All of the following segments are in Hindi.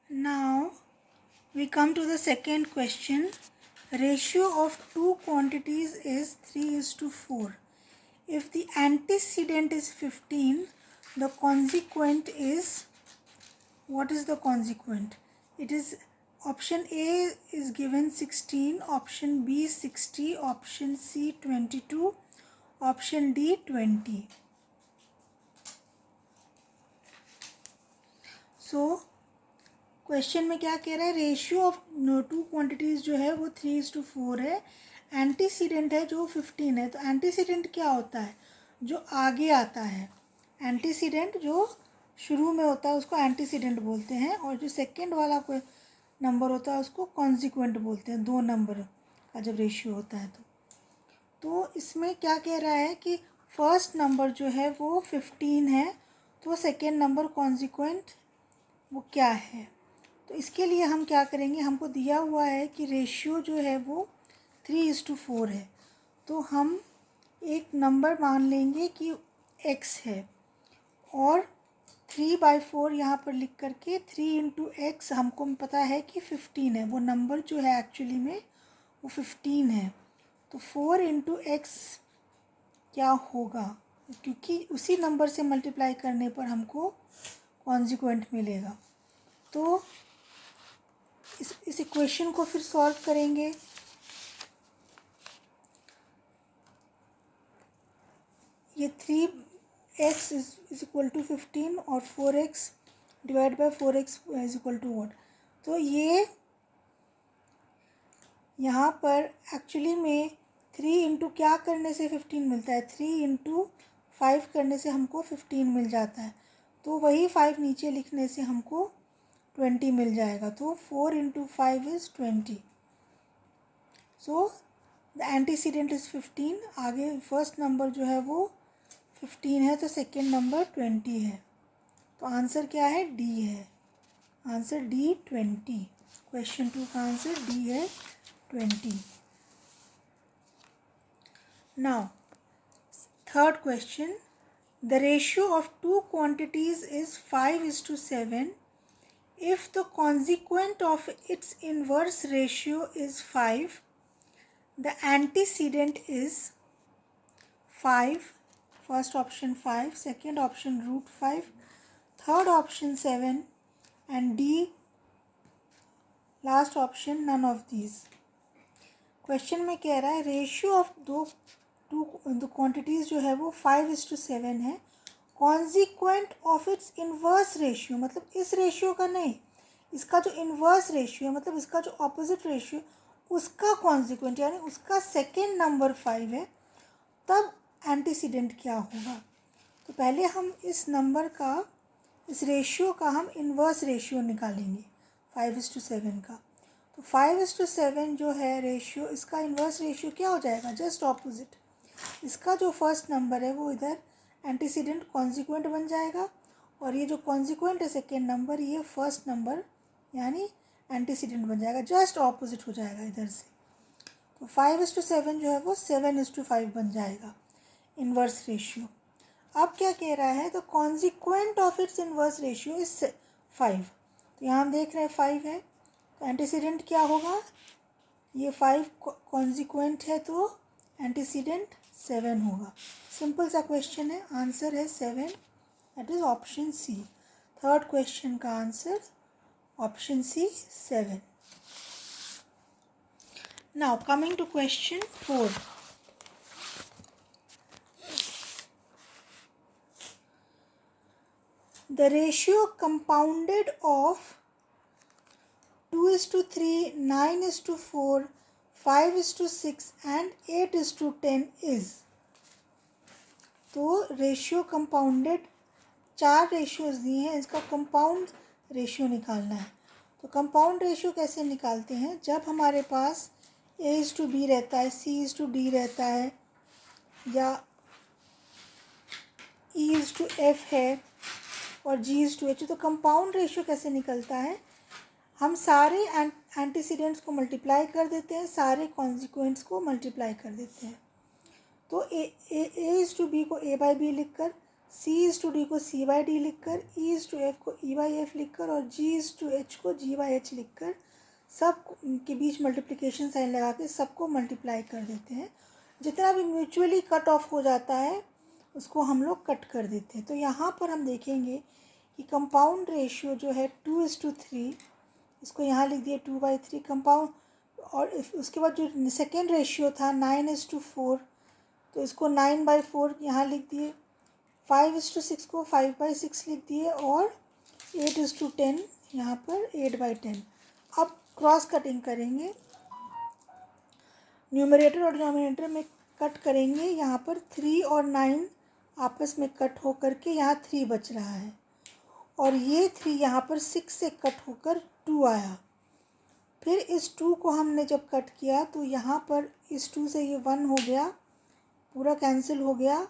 Now we come to the second question. Ratio of two quantities is 3:4. If the antecedent is 15, the consequent is, what is the consequent? It is option A is given 16, option B 60, option C 22, option D 20. So question में क्या कह रहा है, रेशियो ऑफ टू क्वांटिटीज़ जो है वो 3:4 है, एंटीसीडेंट है जो 15 है. तो एंटीसीडेंट क्या होता है? जो आगे आता है. एंटीसीडेंट जो शुरू में होता है उसको एंटीसीडेंट बोलते हैं, और जो सेकंड वाला कोई नंबर होता है उसको कॉन्सिक्वेंट बोलते हैं. दो नंबर का जब रेशियो होता है तो इसमें क्या कह रहा है कि फर्स्ट नंबर जो है वो 15 है, तो सेकंड नंबर कॉन्सिक्वेंट वो क्या है. तो इसके लिए हम क्या करेंगे, हमको दिया हुआ है कि रेशियो जो है वो 3:4 है. तो हम एक नंबर मान लेंगे कि x है, और 3/4 यहाँ पर लिख करके 3 × x हमको पता है कि 15 है. वो नंबर जो है एक्चुअली में वो 15 है. तो 4 × x क्या होगा, क्योंकि उसी नंबर से मल्टीप्लाई करने पर हमको कॉन्सिक्वेंट मिलेगा. तो इस इक्वेशन को फिर सॉल्व करेंगे. ये 3x इज इक्वल टू 15 और 4x divide by 4x is equal to what. तो ये यहाँ पर एक्चुअली में 3 × क्या करने से 15 मिलता है, 3 × 5 करने से हमको 15 मिल जाता है. तो वही 5 नीचे लिखने से हमको 20 मिल जाएगा. तो 4 × 5 is 20. So the antecedent is 15. आगे फर्स्ट नंबर जो है वो 15 है, तो सेकेंड नंबर 20 है. तो आंसर क्या है, डी है. Answer D 20. क्वेश्चन 2 का आंसर डी है 20. Now third question. The ratio of two quantities is 5:7. If the consequent of its inverse ratio is 5, the antecedent is 5. First option 5, second option √5, third option 7, and D last option none of these. Question में कह रहा है रेशियो ऑफ दो क्वांटिटीज़ जो है वो 5:7 है. Consequent of its inverse ratio, मतलब इस रेशियो का नहीं, इसका जो इन्वर्स रेशियो है, मतलब इसका जो ऑपोजिट रेशियो, उसका कॉन्सिक्वेंट यानी उसका सेकेंड नंबर 5 है. तब एंटीसीडेंट क्या होगा. तो पहले हम इस नंबर का, इस रेशियो का हम इन्वर्स रेशियो निकालेंगे 5:7 का. तो 5:7 जो है रेशियो, इसका इन्वर्स रेशियो क्या हो जाएगा, जस्ट ऑपोजिट. इसका जो फर्स्ट नंबर है वो इधर एंटीसीडेंट कॉन्सिक्वेंट बन जाएगा, और ये जो कॉन्सिक्वेंट है सेकेंड नंबर, ये फर्स्ट नंबर यानी एंटीसीडेंट बन जाएगा, जस्ट ऑपोजिट हो जाएगा इधर से. तो 5:7 जो है वो 7:5 बन जाएगा इन्वर्स रेशियो. अब क्या कह रहा है, तो consequent of its inverse ratio is 5. तो यहाँ हम देख रहे हैं 5 है, तो एंटीसीडेंट क्या होगा, ये 5 कॉन्सिक्वेंट है तो एंटीसीडेंट 7 होगा. सिंपल सा क्वेश्चन है, आंसर है 7, that is option C. Third question का answer option C 7. Now coming to question 4. The ratio compounded of 2:3, 9:4, 5:6 and 8:10 is. तो रेशियो कंपाउंडेड, 4 रेशियोज दिए हैं, इसका कंपाउंड रेशियो निकालना है. तो कंपाउंड रेशियो कैसे निकालते हैं, जब हमारे पास A:B रहता है, C:D रहता है, या E:F है और G:H. तो कंपाउंड रेशियो कैसे निकलता है, हम सारे एंटीसीडेंट्स को मल्टीप्लाई कर देते हैं, सारे कॉन्सिक्वेंट्स को मल्टीप्लाई कर देते हैं. तो A:B को A/B लिख कर C/D को C/D लिखकर, E/F को E/F लिखकर और G/H को G/H लिखकर सब के बीच मल्टीप्लिकेशन साइन लगा के सबको मल्टीप्लाई कर देते हैं। जितना भी म्यूचुअली कट ऑफ हो जाता है उसको हम लोग कट कर देते हैं। तो यहाँ पर हम देखेंगे कि कंपाउंड रेशियो जो है 2:3, इसको यहाँ लिख दिए 2/3 कंपाउंड। और उसके बाद जो सेकेंड रेशियो था 9:4, तो इसको 9/4 यहाँ लिख दिए। 5:6 को 5/6 लिख दिए और 8:10 यहाँ पर 8/10। अब क्रॉस कटिंग करेंगे, न्यूमरेटर और डिनोमिनेटर में कट करेंगे। यहाँ पर 3 और 9 आपस में कट हो करके यहाँ 3 बच रहा है और ये 3 यहाँ पर 6 से कट होकर 2 आया। फिर इस 2 को हमने जब कट किया तो यहाँ पर इस 2 से ये 1 हो गया, पूरा कैंसिल हो गया।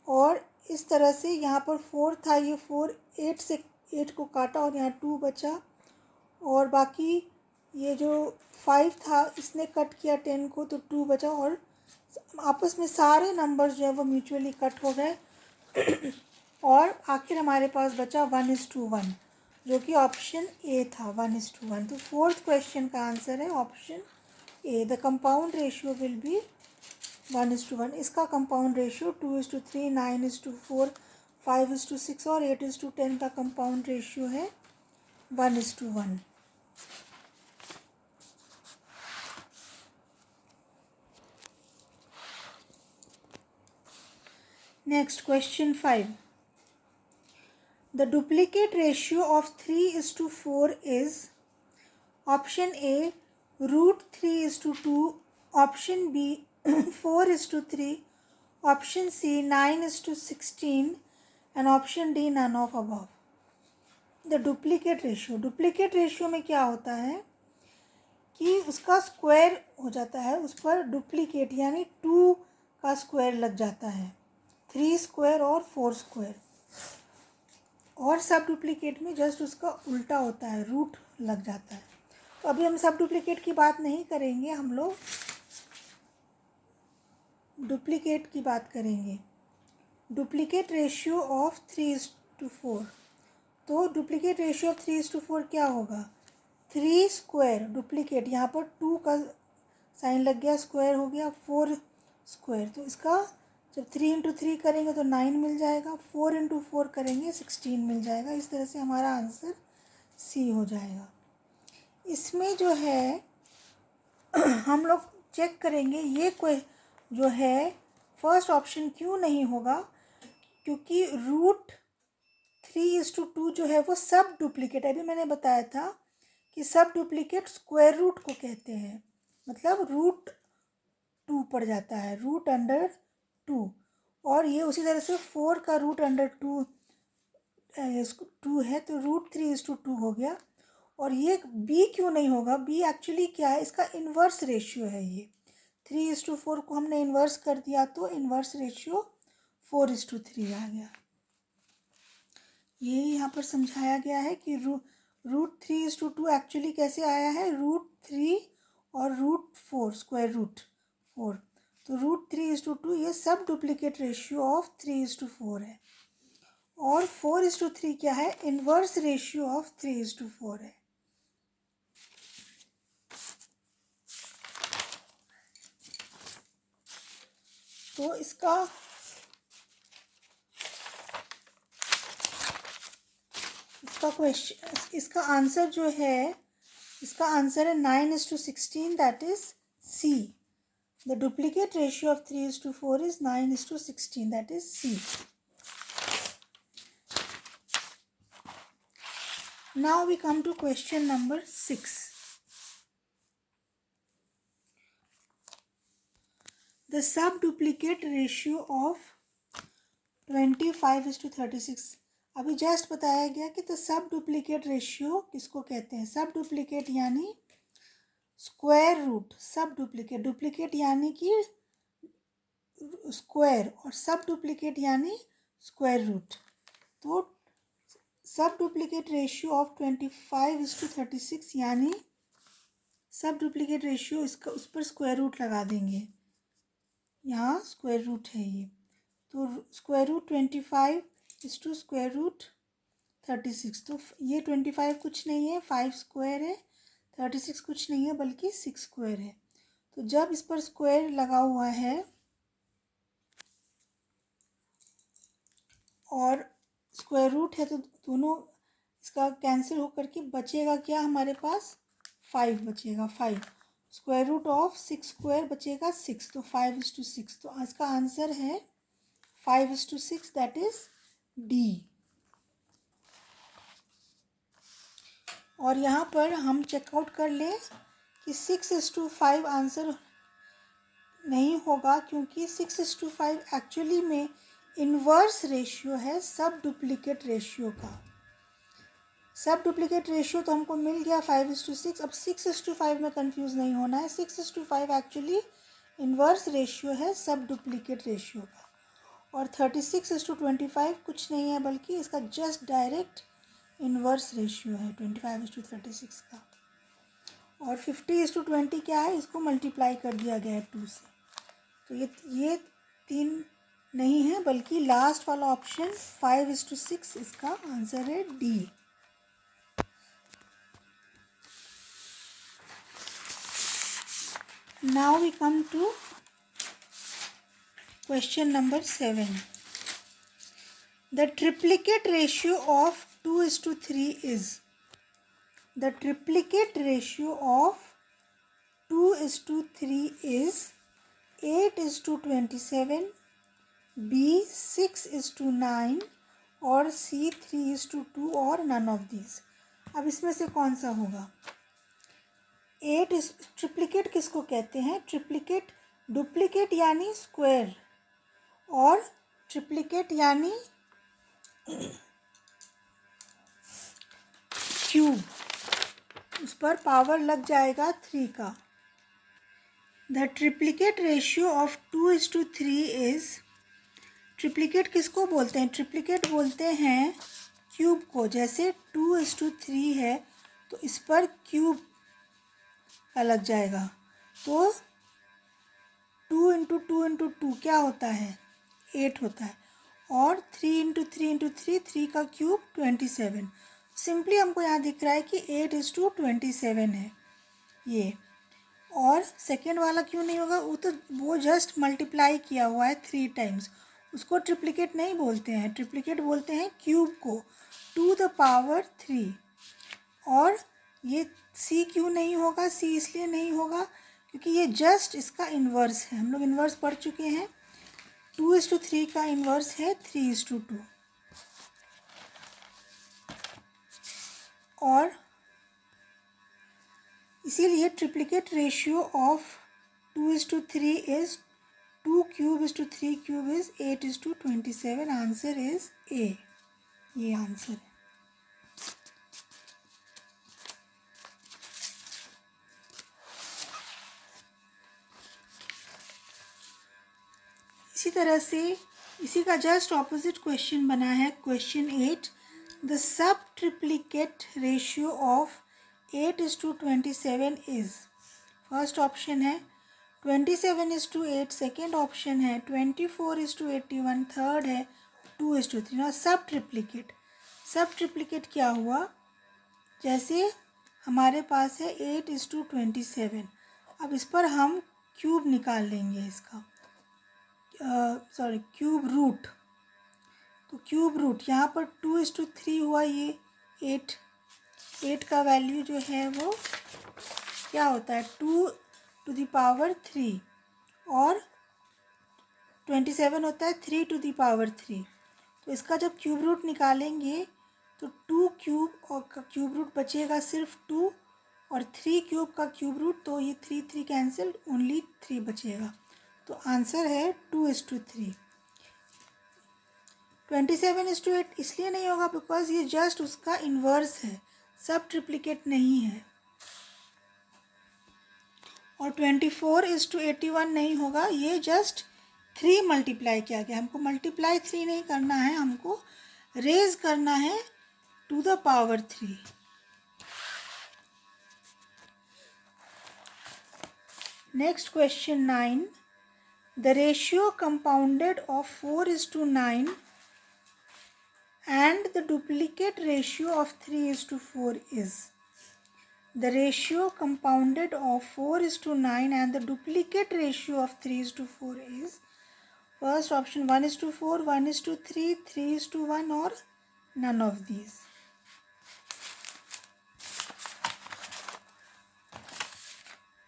और इस तरह से यहाँ पर 4 था, ये 4 8 से 8 को काटा और यहाँ 2 बचा। और बाकी ये जो 5 था इसने कट किया 10 को तो 2 बचा और आपस में सारे नंबर्स जो है वो म्यूचुअली कट हो गए। और आखिर हमारे पास बचा 1:1 जो कि ऑप्शन ए था, 1:1। तो फोर्थ क्वेश्चन का आंसर है option A, the compound ratio will be 1:1। इसका कंपाउंड रेशियो 2:3, 9:4, 5:6 और 8:10 का कंपाउंड रेशियो है 1:1। Next, question 5. The duplicate ratio of 3:4 is option A √3:2, option B 4:3, option C 9:16 and option D none of above. The duplicate ratio में क्या होता है कि उसका स्क्वायर हो जाता है, उस पर डुप्लीकेट यानी 2 का स्क्वायर लग जाता है, 3 स्क्वायर और 4 स्क्वायर। और सब डुप्लीकेट में जस्ट उसका उल्टा होता है, रूट लग जाता है। तो अभी हम सब डुप्लीकेट की बात नहीं करेंगे, हम लोग डुप्लीकेट की बात करेंगे। Duplicate ratio of 3:4। तो डुप्लीकेट रेशियो ऑफ 3:4 क्या होगा? 3 स्क्वायर डुप्लीकेट, यहाँ पर 2 का साइन लग गया, स्क्वायर हो गया 4 स्क्वायर। तो इसका जब 3 × 3 करेंगे तो 9 मिल जाएगा, 4 × 4 करेंगे 16 मिल जाएगा। इस तरह से हमारा आंसर सी हो जाएगा। इसमें जो है हम लोग चेक करेंगे ये कोई जो है फर्स्ट ऑप्शन क्यों नहीं होगा, क्योंकि √3:2 जो है वो सब डुप्लीकेट है। अभी मैंने बताया था कि सब डुप्लीकेट स्क्वायर रूट को कहते हैं, मतलब √2 पड़ जाता है, √2। और ये उसी तरह से 4 का √2 है, तो √3:2 हो गया। और ये बी क्यों नहीं होगा? बी एक्चुअली क्या है, इसका इन्वर्स रेशियो है। ये 3:4 को हमने इन्वर्स कर दिया तो इन्वर्स रेशियो 4:3 आ गया। ये यहाँ पर समझाया गया है कि √3:2 एक्चुअली कैसे आया है, √3 और √4 स्क्वायर रूट 4। तो √3:2 ये सब डुप्लीकेट रेशियो ऑफ 3:4 है। और 4:3 क्या है, इन्वर्स रेशियो ऑफ 3:4 है। तो इसका क्वेश्चन, इसका आंसर जो है, इसका आंसर है 9:16, that is C. The duplicate ratio of 3:4 is 9:16, that is C. Now we come to question number 6. The sub-duplicate ratio of 25:36। अभी जस्ट बताया गया कि तो सब डुप्लीकेट रेशियो किसको कहते हैं? सब डुप्लीकेट यानी स्क्वायर रूट, सब डुप्लीकेट, डुप्लीकेट यानी कि स्क्वायर और सब डुप्लीकेट यानी स्क्वायर रूट। तो सब डुप्लीकेट रेशियो ऑफ 25:36 यानी सब डुप्लीकेट रेशियो, इसका उस पर स्क्वायर रूट लगा देंगे, यहाँ स्क्वायर रूट है ये, तो square root 25 is to square root 36। तो ये 25 कुछ नहीं है, 5 स्क्वायर है, 36 कुछ नहीं है बल्कि 6 स्क्वायर है। तो जब इस पर स्क्वायर लगा हुआ है और स्क्वायर रूट है तो दोनों इसका कैंसिल होकर के बचेगा क्या हमारे पास, 5 बचेगा। 5 स्क्वायर रूट ऑफ 6 स्क्वायर बचेगा 6, तो 5:6। तो इसका आंसर है 5:6, दैट इज डी। और यहाँ पर हम चेकआउट कर लें कि 6:5 आंसर नहीं होगा, क्योंकि 6:5 एक्चुअली में इन्वर्स रेशियो है सब डुप्लीकेट रेशियो का। सब डुप्लीकेट रेशियो तो हमको मिल गया 5:6। अब 6:5 में कंफ्यूज नहीं होना है। 6:5 एक्चुअली इन्वर्स रेशियो है सब डुप्लीकेट रेशियो का। और 36:25 कुछ नहीं है बल्कि इसका जस्ट डायरेक्ट इन्वर्स रेशियो है 25:36 का। और 50:20 क्या है, इसको मल्टीप्लाई कर दिया गया है 2 से। तो ये 3 नहीं है बल्कि लास्ट वाला ऑप्शन 5:6 इसका आंसर है D. Now we come to question number 7. The triplicate ratio of 2:3 is. The triplicate ratio of 2:3 is 8:27, B 6:9 और C 3:2 और none of these। अब इसमें से कौन सा होगा। 8 ट्रिप्लिकेट किसको कहते हैं, ट्रिप्लिकेट डुप्लीकेट यानी स्क्वायर, और ट्रिप्लिकेट यानी क्यूब, उस पर पावर लग जाएगा 3 का। The triplicate ratio of 2:3 is, triplicate किसको बोलते हैं, ट्रिप्लिकेट बोलते हैं क्यूब को। जैसे 2:3 है तो इस पर क्यूब का लग जाएगा, तो 2 × 2 × 2 क्या होता है, 8 होता है। और 3 × 3 × 3, 3 का क्यूब 27। सिंपली हमको यहाँ दिख रहा है कि 8:27 है ये। और सेकेंड वाला क्यों नहीं होगा, वो जस्ट मल्टीप्लाई किया हुआ है 3 टाइम्स, उसको ट्रिप्लिकेट नहीं बोलते हैं। ट्रिप्लिकेट बोलते हैं क्यूब को, 2⁻3। और ये सी क्यों नहीं होगा, सी इसलिए नहीं होगा क्योंकि ये जस्ट इसका इन्वर्स है। हम लोग इन्वर्स पढ़ चुके हैं, 2:3 का इन्वर्स है 3:2। और इसीलिए triplicate ratio of 2:3 is 2³ 3³ is 8:27। Answer is a, ये आंसर है। इसी तरह से इसी का जस्ट ऑपोजिट क्वेश्चन बना है question 8। The sub triplicate ratio of 8:27 is, first option है 27:8, सेकेंड ऑप्शन है 24:81, थर्ड है 2:3। और सब ट्रिप्लिकेट क्या हुआ, जैसे हमारे पास है 8:27। अब इस पर हम क्यूब निकाल लेंगे इसका, क्यूब रूट। तो क्यूब रूट यहाँ पर 2:3 हुआ, ये 8 का वैल्यू जो है वो क्या होता है 2⁻3, और 27 होता है 3⁻3। तो इसका जब क्यूब रूट निकालेंगे तो 2³ और का क्यूब रूट बचेगा सिर्फ 2, और 3³ का क्यूब रूट, तो ये 3 कैंसिल, ओनली 3 बचेगा। तो आंसर है 2:3। 27:8 इसलिए नहीं होगा बिकॉज ये जस्ट उसका इन्वर्स है, सब ट्रिप्लिकेट नहीं है। और 24:81 नहीं होगा, ये जस्ट 3 मल्टीप्लाई किया गया। हमको मल्टीप्लाई 3 नहीं करना है, हमको रेज करना है 2⁻3। Next question 9। The ratio compounded of 4:9 and the duplicate ratio of 3:4 is. The ratio compounded of 4:9 and the duplicate ratio of 3:4 is. First option 1:4, 1:3, 3:1 or none of these.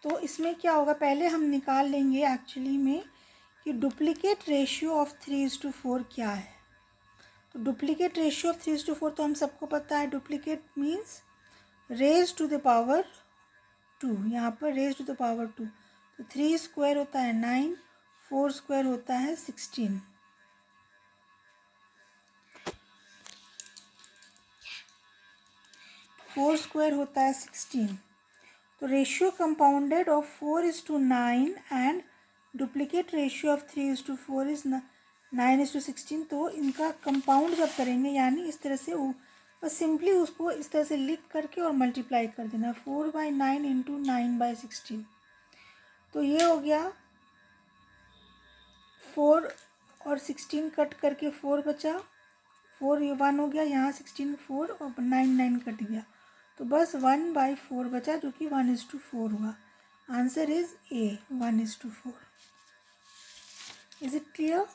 तो इसमें क्या होगा, पहले हम निकाल लेंगे एक्चुअली में कि डुप्लीकेट रेशियो ऑफ 3:4 क्या है. तो डुप्लीकेट रेशियो ऑफ 3:4 तो हम सबको पता है. Duplicate means raise to the power 2. यहाँ पर रेज टू द पावर 2. तो 3 स्क्वायर होता है 9, 4 स्क्वायर होता है 16. फोर स्क्वायर होता है 16. तो ratio compounded of 4:9 and duplicate ratio of 3:4 is 9:16. तो इनका कंपाउंड जब करेंगे यानी इस तरह से बस सिंपली उसको इस तरह से लिख करके और मल्टीप्लाई कर देना. 4/9 इंटू 9/16. तो ये हो गया 4 और 16 कट करके 4 बचा. 4 ये 1 हो गया, यहाँ 16 4 और 9 कट गया. तो बस 1/4 बचा जो कि 1:4 हुआ. Answer is a 1:4. Is it clear?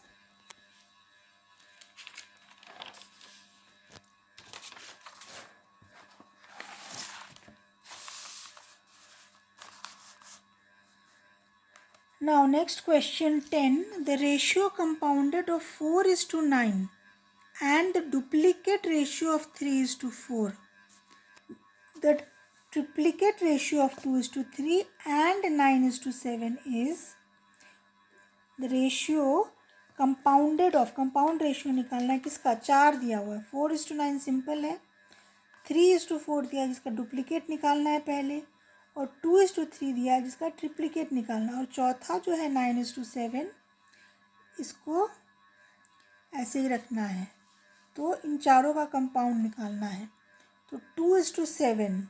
Now next question 10. The ratio compounded of 4:9 and the duplicate ratio of 3:4. The triplicate ratio of 2:3 and 9:7 is. The ratio compounded of, compound ratio निकालना है किसका, 4 दिया हुआ है. 4:9 सिंपल है. 3:4 दिया है जिसका डुप्लीकेट निकालना है पहले, और 2:3 दिया है जिसका ट्रिप्लीकेट निकालना है, और चौथा जो है 9:7 इसको ऐसे ही रखना है. तो इन चारों का कंपाउंड निकालना है. तो 2:7,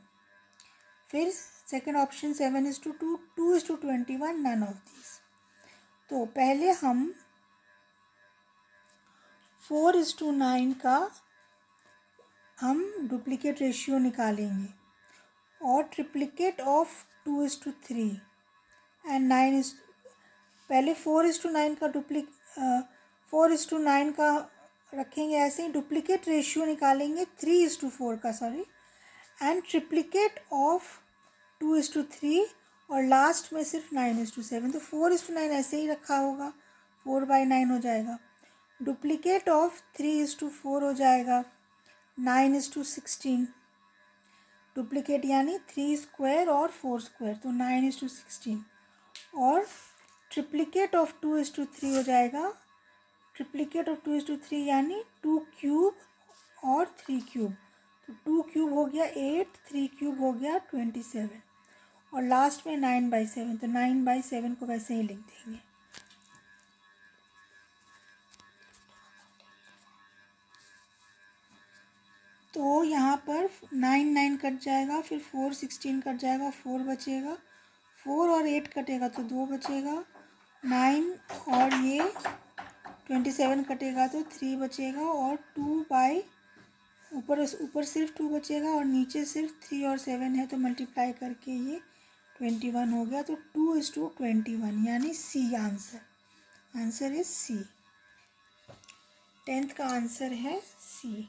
फिर second option 7:2, 2:21, none of this. तो पहले हम 4:9 का हम डुप्लीकेट रेशियो निकालेंगे, और ट्रिप्लीकेट ऑफ 2:3 एंड 9 पहले 4:9 का 4:9 का रखेंगे ऐसे ही. डुप्लीकेट रेशियो निकालेंगे 3:4 का, सॉरी, एंड ट्रिप्लीकेट ऑफ 2:3 और लास्ट में सिर्फ 9:7. तो 4:9 ऐसे ही रखा होगा, 4/9 हो जाएगा. डुप्लीकेट ऑफ 3:4 हो जाएगा 9:16. डुप्लीकेट यानी 3 स्क्वायर और 4 स्क्वायर, तो 9:16. और ट्रिप्लीकेट ऑफ 2:3 हो जाएगा, ट्रिप्लीकेट ऑफ 2:3 यानी 2 क्यूब और 3 क्यूब. तो 2 क्यूब हो गया 8, 3 क्यूब हो गया 27, और लास्ट में 9/7. तो 9/7 को वैसे ही लिख देंगे. तो यहाँ पर 9 कट जाएगा, फिर 4 16 कट जाएगा, 4 बचेगा, 4 और 8 कटेगा तो 2 बचेगा, 9 और ये 27 कटेगा तो 3 बचेगा, और 2 बाई ऊपर सिर्फ 2 बचेगा और नीचे सिर्फ 3 और 7 है, तो मल्टीप्लाई करके ये 21 हो गया. तो 2:21 यानी C answer. Answer is C. 10th का आंसर है सी.